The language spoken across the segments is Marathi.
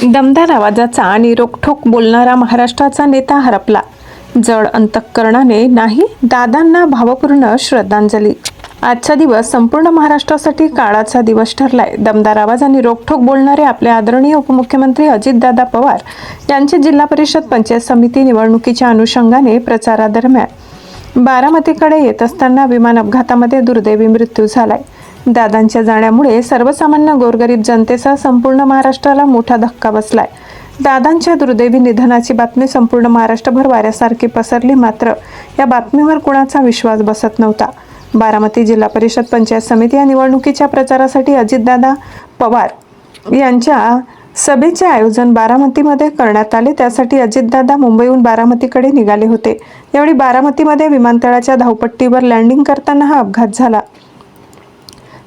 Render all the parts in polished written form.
दमदार आवाजाचा आणि रोखठोक बोलणारा महाराष्ट्राचा नेता हरपला. जड अंतःकरणाने नाही, दादांना भावपूर्ण श्रद्धांजली. आजचा दिवस संपूर्ण महाराष्ट्रासाठी काळाचा दिवस ठरलाय. दमदार आवाज आणि रोखठोक बोलणारे आपले आदरणीय उपमुख्यमंत्री अजितदादा पवार यांचे जिल्हा परिषद पंचायत समिती निवडणुकीच्या अनुषंगाने प्रचारादरम्यान बारामतीकडे येत असताना विमान अपघातामध्ये दुर्दैवी मृत्यू झालाय. दादांच्या जाण्यामुळे सर्वसामान्य गोरगरीब जनतेसह संपूर्ण महाराष्ट्राला मोठा धक्का बसलाय. दादांच्या दुर्दैवी निधनाची बातमी संपूर्ण महाराष्ट्रभर वाऱ्यासारखी पसरली, मात्र या बातमीवर कुणाचा विश्वास बसत नव्हता. बारामती जिल्हा परिषद पंचायत समिती या निवडणुकीच्या प्रचारासाठी अजितदादा पवार यांच्या सभेचे आयोजन बारामतीमध्ये करण्यात आले. त्यासाठी अजितदादा मुंबईहून बारामतीकडे निघाले होते. यावेळी बारामतीमध्ये विमानतळाच्या धावपट्टीवर लँडिंग करताना हा अपघात झाला.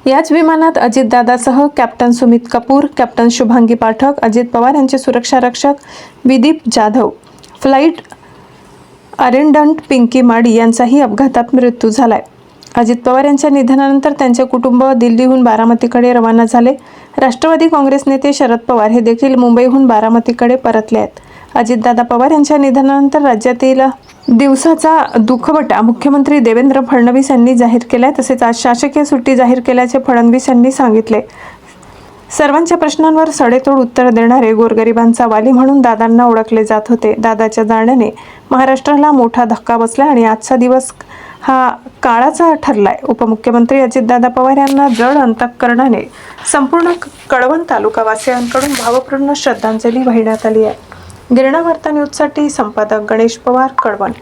याच विमानात अजितदादासह कॅप्टन सुमित कपूर, कॅप्टन शुभांगी पाठक, अजित पवार यांचे सुरक्षा रक्षक विदीप जाधव, फ्लाईट अटेंडंट पिंकी माडी यांचाही अपघातात मृत्यू झालाय. अजित पवार यांच्या निधनानंतर त्यांचे कुटुंब दिल्लीहून बारामतीकडे रवाना झाले. राष्ट्रवादी काँग्रेस नेते शरद पवार हे देखील मुंबईहून बारामतीकडे परतले आहेत. अजितदादा पवार यांच्या निधनानंतर राज्यातील दिवसाचा दुखवटा मुख्यमंत्री देवेंद्र फडणवीस यांनी जाहीर केलाय. तसेच आज शासकीय सुट्टी जाहीर केल्याचे फडणवीस यांनी सांगितले. सर्वांच्या प्रश्नांवर सडेतोड उत्तर देणारे गोरगरिबांचा वाली म्हणून दादांना ओळखले जात होते. दादाच्या जाण्याने महाराष्ट्राला मोठा धक्का बसला आणि आजचा दिवस हा काळाचा ठरलाय. उपमुख्यमंत्री अजितदादा पवार यांना जड अंतःकरणाने संपूर्ण कळवण तालुकावासियांकडून भावपूर्ण श्रद्धांजली वाहण्यात आली आहे. गिरणा वार्ता न्यूजसाठी संपादक गणेश पवार, कळवण.